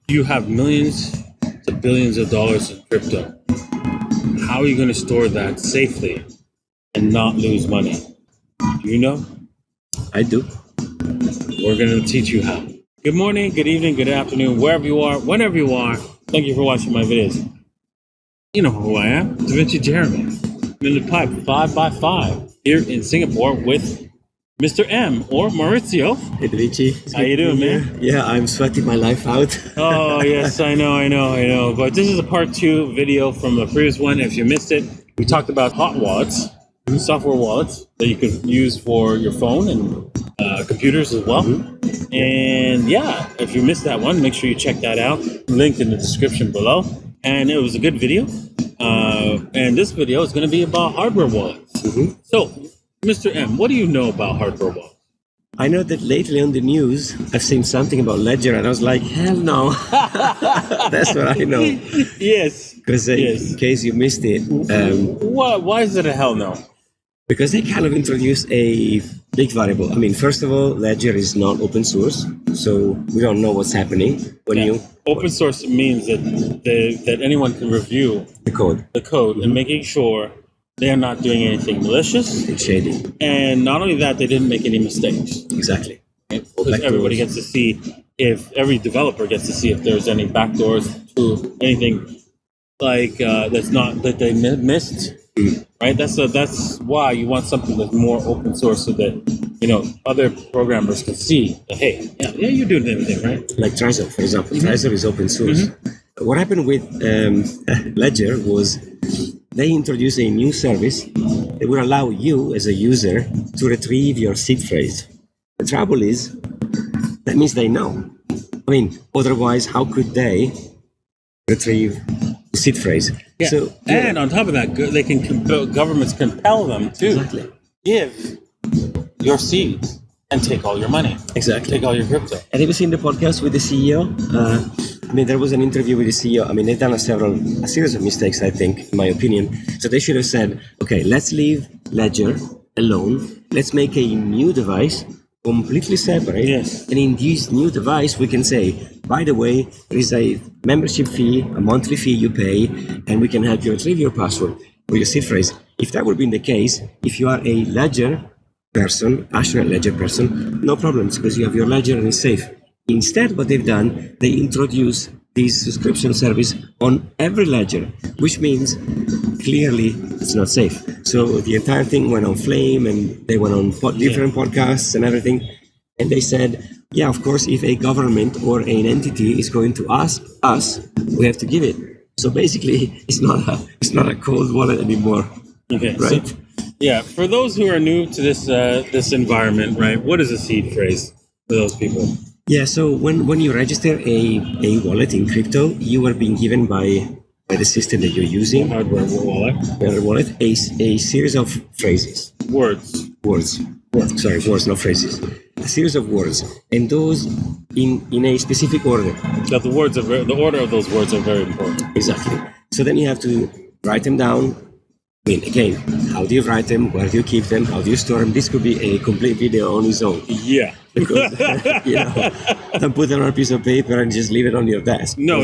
You have millions to billions of dollars in crypto. How are you going to store that safely and not lose money? Do you know? I do. We're going to teach you how. Good morning, good evening, good afternoon, wherever you are, whenever you are. Thank you for watching my videos. You know who I am, DaVinci Jeremy. I'm in the pipe 5x5 here in Singapore with Mr. M or Maurizio. Hey, DaVinci. How you doing, man? Yeah, I'm sweating my life out. Oh, yes, I know. But this is a part 2 video from the previous one. If you missed it, we talked about hot wallets, software wallets that you could use for your phone and computers as well. And yeah, if you missed that one, make sure you check that out. Linked in the description below. And it was a good video. And this video is going to be about hardware wallets. So, Mr. M, what do you know about hardware wallets? I know that lately on the news, I've seen something about Ledger, and I was like, hell no. That's what I know. Yes. Because in case you missed it. Why is it a hell no? Because they kind of introduced a big variable. I mean, first of all, Ledger is not open source, so we don't know what's happening when you... Open source means that anyone can review the code, and making sure they are not doing anything malicious. It's shady. And not only that, they didn't make any mistakes. Exactly. Because everybody gets to see, every developer gets to see if there's any backdoors to anything like that they missed. Right? That's why you want something that's more open source, so that other programmers can see that, hey, yeah, you're doing everything right. Like Trezor, for example. Trezor is open source. What happened with Ledger was they introduced a new service that will allow you as a user to retrieve your seed phrase. The trouble is, that means they know. I mean, otherwise, how could they retrieve the seed phrase? Yeah. So, and on top of that, they can governments compel them to give your seeds and take all your money. Exactly. Take all your crypto. And have you seen the podcast with the CEO? I mean, there was an interview with the CEO. I mean, they've done a series of mistakes, I think, in my opinion. So they should have said, okay, let's leave Ledger alone. Let's make a new device, completely separate. Yes. And in this new device, we can say, by the way, there is a membership fee, a monthly fee you pay, and we can help you retrieve your password or your seed phrase. If that would be the case, if you are a Ledger person, actually a Ledger person, no problems, because you have your Ledger and it's safe. Instead, what they've done, they introduce this subscription service on every Ledger, which means clearly it's not safe. So the entire thing went on flame, and they went on different podcasts and everything. And they said, yeah, of course, if a government or an entity is going to ask us, we have to give it. So basically, it's not a cold wallet anymore. Okay, right? So, yeah, for those who are new to this environment, right? What is a seed phrase for those people? Yeah, so when you register a wallet in crypto, you are being given by the system that you're using, hardware wallet, a series of phrases. Words, not phrases. A series of words, and those in a specific order. That the order of those words are very important. Exactly. So then you have to write them down. I mean, again, how do you write them? Where do you keep them? How do you store them? This could be a complete video on its own. Yeah. Because, don't put it on a piece of paper and just leave it on your desk. No.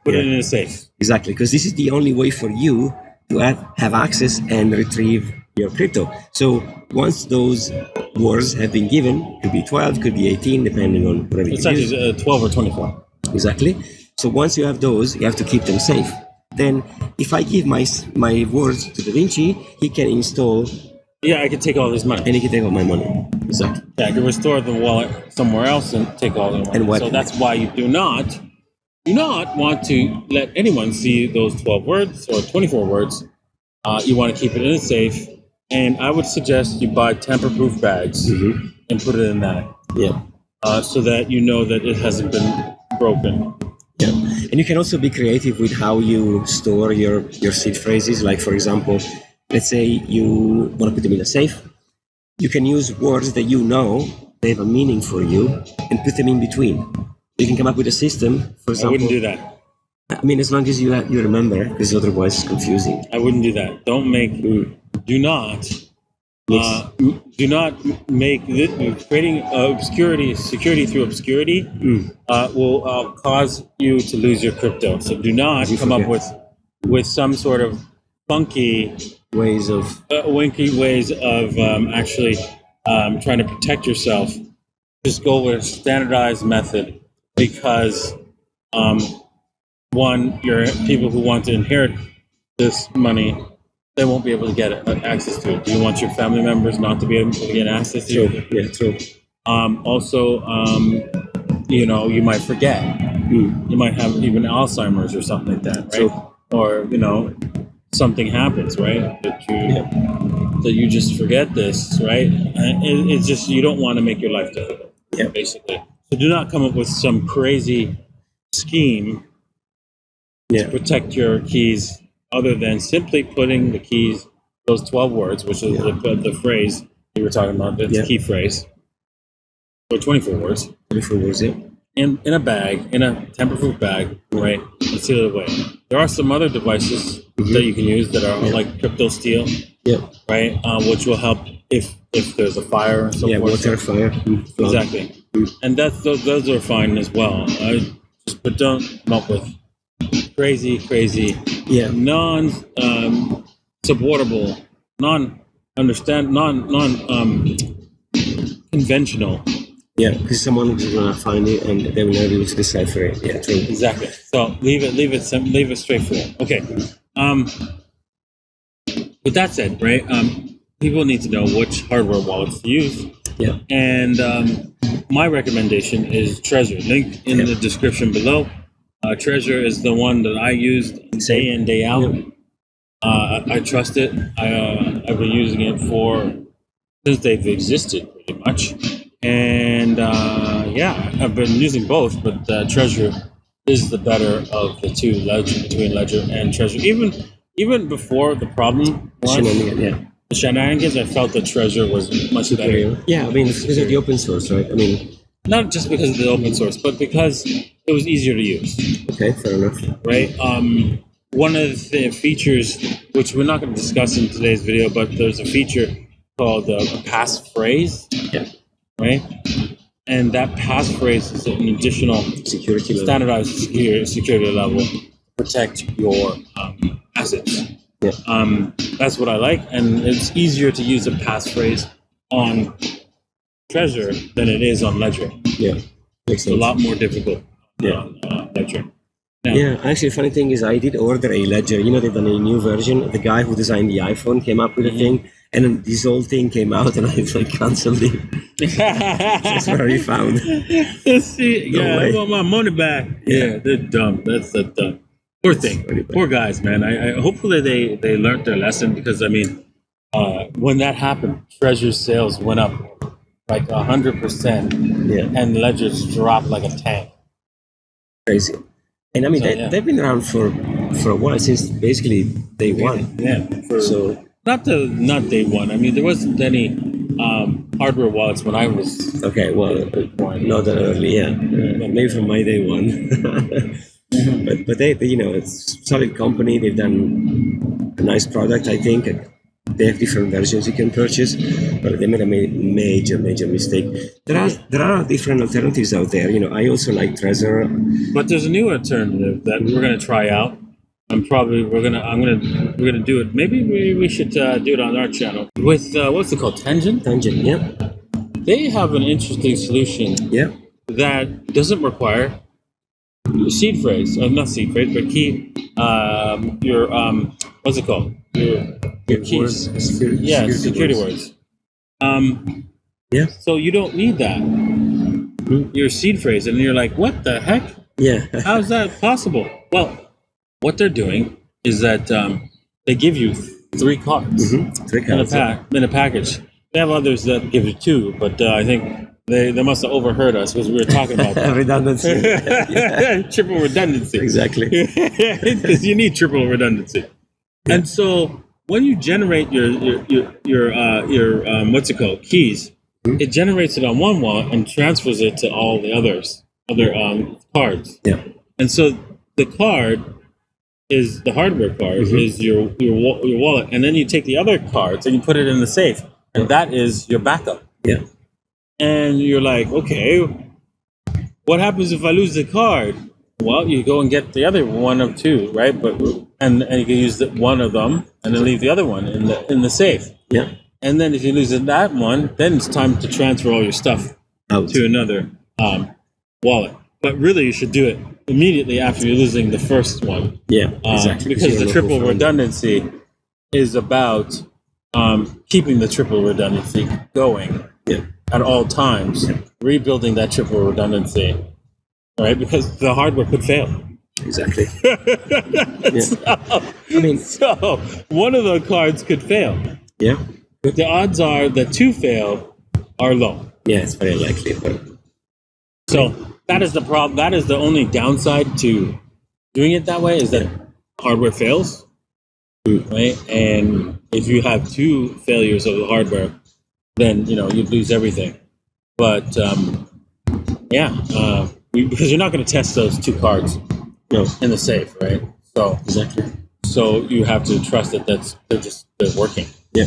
Put it in a safe. Exactly, because this is the only way for you to have access and retrieve your crypto. So once those words have been given, could be 12, could be 18, depending on whatever you use. It's actually 12 or 24. Exactly. So once you have those, you have to keep them safe. Then if I give my words to DaVinci, he can install... Yeah, I can take all this money. And he can take all my money. Exactly. Yeah, I can restore the wallet somewhere else and take all the money. So that's why you do not want to let anyone see those 12 words or 24 words. You want to keep it in a safe. And I would suggest you buy tamper-proof bags and put it in that. Yeah. So that you know that it hasn't been broken. Yeah. And you can also be creative with how you store your seed phrases. Like, for example, let's say you want to put them in a safe. You can use words that you know they have a meaning for you and put them in between. You can come up with a system, for example. I wouldn't do that. I mean, as long as you remember, because otherwise it's confusing. I wouldn't do that. Do not Yes. Do not make creating security through obscurity will cause you to lose your crypto. So do not come up with some sort of funky ways of actually trying to protect yourself. Just go with a standardized method because one, your people who want to inherit this money, they won't be able to get access to it. Do you want your family members not to be able to get access to it? Yeah, true. Also, you might forget. You might have even Alzheimer's or something like that, right? True. Or something happens, right? That you just forget this, right? And it's just you don't want to make your life difficult. Yeah. Basically. So do not come up with some crazy scheme to protect your keys other than simply putting the keys, those 12 words, which is the phrase you were talking about, the key phrase, or 24 words. 24 words, yeah. In a bag, in a tamper-proof bag, right? And seal it away. There are some other devices that you can use that are like crypto steel, right? Which will help if there's a fire or so forth. Water, fire. Exactly. And those are fine as well. But don't come up with crazy, non-supportable, conventional. Yeah, because someone is gonna find it and they will not be able to decipher it. Yeah, true. Exactly. So leave it straightforward. Okay. With that said, right? People need to know which hardware wallets to use. Yeah. And my recommendation is Trezor. Link in the description below. Trezor is the one that I used day in, day out. Yep. I trust it. I've been using it since they've existed, pretty much. And I've been using both, but Trezor is the better of the two, between Ledger and Trezor. Even before the problem was the shenanigans, I felt that Trezor was much better. Yeah, I mean, because of the open source, right? I mean, not just because of the open source, but because it was easier to use. Okay, fair enough. Right? One of the features, which we're not going to discuss in today's video, but there's a feature called a passphrase. Yeah. Right? And that passphrase is an additional standardized security level to protect your assets. Yeah. That's what I like, and it's easier to use a passphrase on Trezor than it is on Ledger. Yeah, it's a lot more difficult on Ledger. Now, actually, funny thing is, I did order a Ledger. They've done a new version. The guy who designed the iPhone came up with a thing, and then this whole thing came out, and I cancelled it. That's where we found. See, I want my money back. Yeah, they're dumb. That's dumb. Poor thing. Poor guys, man. I hopefully they learned their lesson because when that happened, Trezor's sales went up like 100%, and Ledger's dropped like a tank. Crazy. And I mean, they've been around for a while, since basically day one. Yeah. Not day one. I mean, there wasn't any hardware wallets when I was. Okay, well, not that early. Yeah, maybe from my day one. But they it's a solid company. They've done a nice product, I think. They have different versions you can purchase, but they made a major mistake. There are different alternatives out there. I also like Trezor. But there's a new alternative that we're gonna try out. We're gonna do it. Maybe we should do it on our channel with what's it called? Tangem. Tangem, yeah. They have an interesting solution. Yeah. That doesn't require seed phrase, not seed phrase, but key. Your what's it called? Your keys. Security words. So you don't need that. Your seed phrase, and you're like, what the heck? Yeah. How's that possible? Well, what they're doing is that they give you 3 cards, 3 cards in a package. They have others that give you 2, but I think they must have overheard us because we were talking about that. Redundancy. Triple redundancy. Exactly. Because you need triple redundancy. Yeah. And so when you generate your what's it called, keys, it generates it on one wallet and transfers it to all the other cards. Yeah. And so the card is the hardware card is your wallet, and then you take the other cards and you put it in the safe, and that is your backup. Yeah. And you're like, okay, what happens if I lose the card? Well, you go and get the other one of two, right? But and you can use one of them and then leave the other one in the safe. Yeah. And then if you lose that one, then it's time to transfer all your stuff Out to another wallet. But really, you should do it immediately after you're losing the first one. Yeah, exactly. Because the triple redundancy is about keeping the triple redundancy going at all times, rebuilding that triple redundancy, right? Because the hardware could fail. Exactly. So one of the cards could fail. Yeah. But the odds are that two fail are low. Yeah, it's very likely. But so that is the problem. That is the only downside to doing it that way, is that hardware fails, right? And if you have two failures of the hardware, then you'd lose everything. But because you're not going to test those two cards in the safe, right? So exactly. So you have to trust that they're working. Yeah.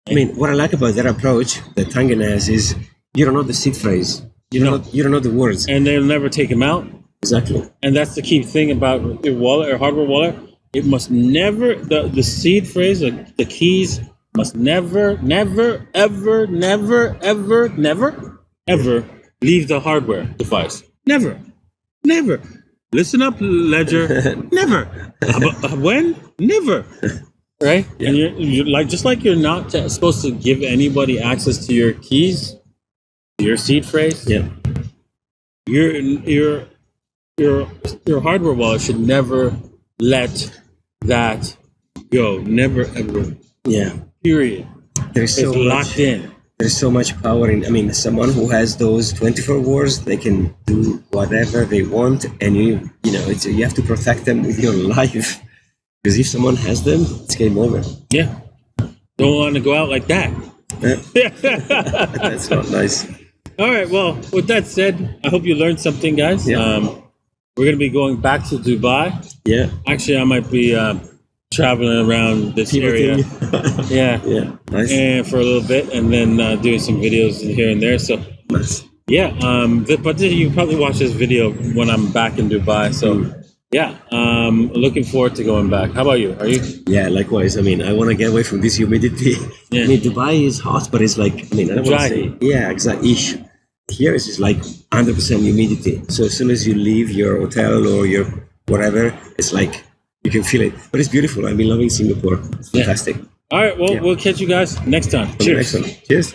I mean, what I like about that approach that Tangem has is you don't know the seed phrase. You don't know the words. And they'll never take them out. Exactly. And that's the key thing about your wallet or hardware wallet. It must never, the seed phrase, the keys must never, ever leave the hardware device. Never. Listen up, Ledger. Never. When? Never. Right? Yeah. And you're like, just like you're not supposed to give anybody access to your keys, your seed phrase. Yeah. Your hardware wallet should never let that go. Never ever. Yeah. Period. There's it's locked in. There's so much power in. I mean, someone who has those 24 words, they can do whatever they want, and you have to protect them with your life. Because if someone has them, it's game over. Yeah. Don't want to go out like that. That's not nice. All right. Well, with that said, I hope you learned something, guys. Yeah. We're going to be going back to Dubai. Yeah. Actually, I might be traveling around this area. Yeah. Nice. And for a little bit, and then doing some videos here and there. So nice. Yeah. But you can probably watch this video when I'm back in Dubai. So yeah. Looking forward to going back. How about you? Are you? Yeah. Likewise. I mean, I want to get away from this humidity. Yeah. I mean, Dubai is hot, but it's like, I don't want to say. Yeah. Exactly. Here it's just like 100% humidity. So as soon as you leave your hotel or your whatever, it's like you can feel it. But it's beautiful. I've been loving Singapore. It's fantastic. All right. Well, we'll catch you guys next time. Cheers. Excellent. Cheers.